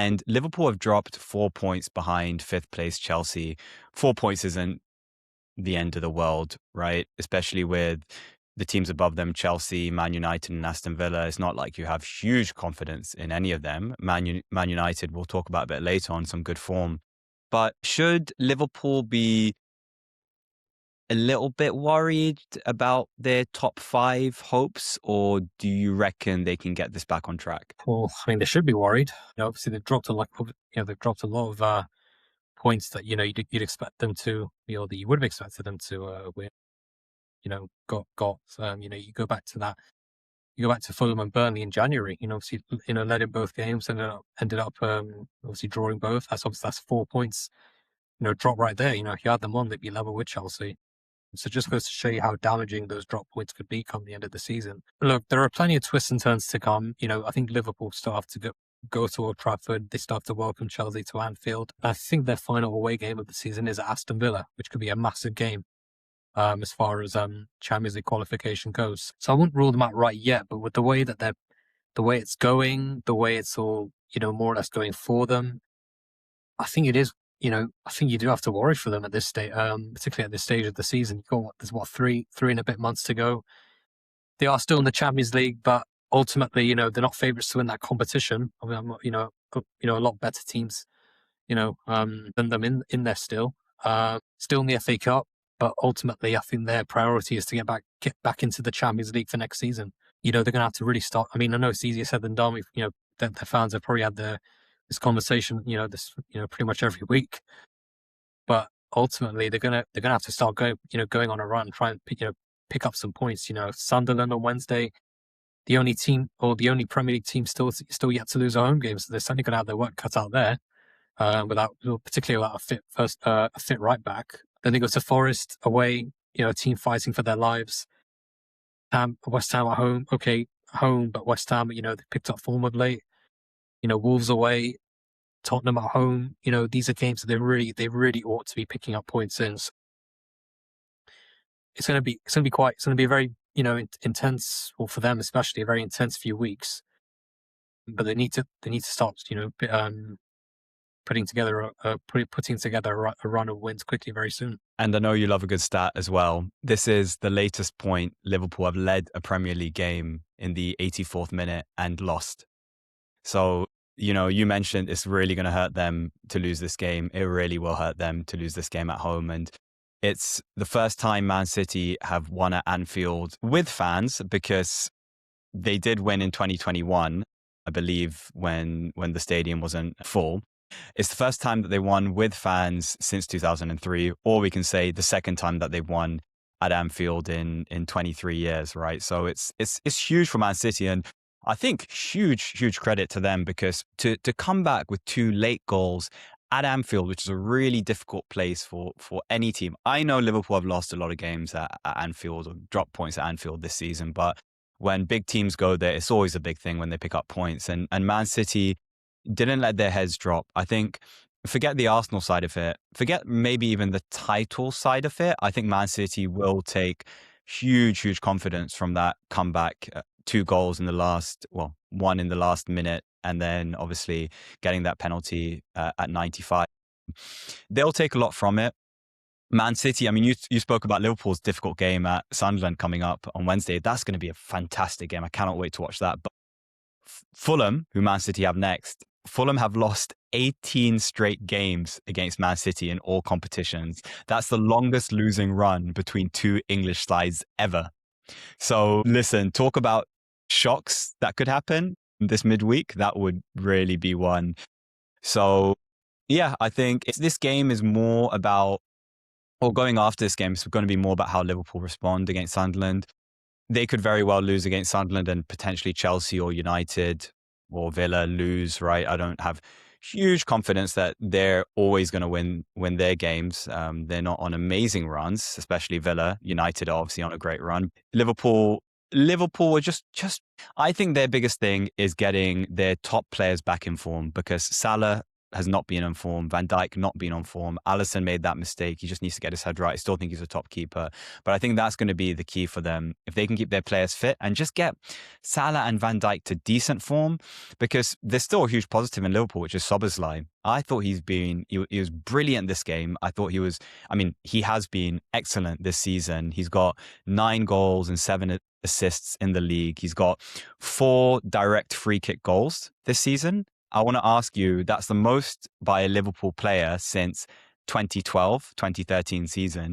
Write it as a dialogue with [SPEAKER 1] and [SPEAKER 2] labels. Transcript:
[SPEAKER 1] And Liverpool have dropped 4 points behind fifth place Chelsea. 4 points isn't the end of the world, right? Especially with the teams above them, Chelsea, Man United, and Aston Villa. It's not like you have huge confidence in any of them. Man United, we'll talk about a bit later on, some good form. But should Liverpool be a little bit worried about their top 5 hopes, or do you reckon they can get this back on track?
[SPEAKER 2] Well, I mean, they should be worried. Obviously, they've dropped they've dropped a lot of points that you'd expect them to, that you would have expected them to win. You go back to that. You go back to Fulham and Burnley in January. Obviously, led in both games, ended up obviously drawing both. That's 4 points. Drop right there. If you had them on, they'd be level with Chelsea. So just goes to show you how damaging those drop points could be come the end of the season. Look, there are plenty of twists and turns to come. I think Liverpool still have to go to Old Trafford. They still have to welcome Chelsea to Anfield. I think their final away game of the season is at Aston Villa, which could be a massive game as far as Champions League qualification goes. So I wouldn't rule them out right yet, but with the way that the way it's going, the way it's all more or less going for them, I think it is. I think you do have to worry for them at this stage, particularly at this stage of the season. There's three and a bit months to go. They are still in the Champions League, but ultimately, they're not favourites to win that competition. I mean, a lot better teams, than them in there still. Still in the FA Cup, but ultimately, I think their priority is to get back into the Champions League for next season. They're going to have to really start. I mean, I know it's easier said than done. Their fans have probably had this conversation, pretty much every week. But ultimately, they're gonna have to start going on a run, try and pick up some points. Sunderland on Wednesday, the only Premier League team still yet to lose a home game, so they're certainly gonna have their work cut out there. Particularly without a fit right back. Then they go to Forest away, a team fighting for their lives. West Ham at home, okay, home, but West Ham, they picked up form of late. Wolves away, Tottenham at home. These are games that they really ought to be picking up points in. So it's going to be a very intense, or for them especially, a very intense few weeks. But they need to start putting together a run of wins quickly very soon.
[SPEAKER 1] And I know you love a good stat as well. This is the latest point Liverpool have led a Premier League game in the 84th minute and lost. So, you mentioned it's really going to hurt them to lose this game. It really will hurt them to lose this game at home. And it's the first time Man City have won at Anfield with fans, because they did win in 2021, I believe, when the stadium wasn't full. It's the first time that they won with fans since 2003, or we can say the second time that they've won at Anfield in 23 years, right? So it's huge for Man City, and I think huge credit to them, because to come back with 2 late goals at Anfield, which is a really difficult place for any team. I know Liverpool have lost a lot of games at Anfield, or dropped points at Anfield this season, but when big teams go there, it's always a big thing when they pick up points. And Man City didn't let their heads drop. I think, forget the Arsenal side of it, forget maybe even the title side of it. I think Man City will take huge confidence from that comeback. 2 goals in the last, one in the last minute, and then obviously getting that penalty at 95. They'll take a lot from it. Man City, I mean, you spoke about Liverpool's difficult game at Sunderland coming up on Wednesday. That's going to be a fantastic game. I cannot wait to watch that. But Fulham, who Man City have next, Fulham have lost 18 straight games against Man City in all competitions. That's the longest losing run between 2 English sides ever. So listen, talk about shocks that could happen this midweek. That would really be one. So yeah, I think this game is more about, or going after this game, it's going to be more about how Liverpool respond against Sunderland. They could very well lose against Sunderland, and potentially Chelsea or United or Villa lose, right? I don't have huge confidence that they're always going to win their games. They're not on amazing runs, especially Villa. United are obviously on a great run. Liverpool are just I think their biggest thing is getting their top players back in form, because Salah has not been on form. Van Dijk not been on form. Alisson made that mistake. He just needs to get his head right. I still think he's a top keeper. But I think that's going to be the key for them. If they can keep their players fit and just get Salah and Van Dijk to decent form, because there's still a huge positive in Liverpool, which is Szoboszlai. I thought he was brilliant this game. He has been excellent this season. He's got 9 goals and 7 assists in the league. He's got 4 direct free kick goals this season. I want to ask you, that's the most by a Liverpool player since 2012, 2013 season.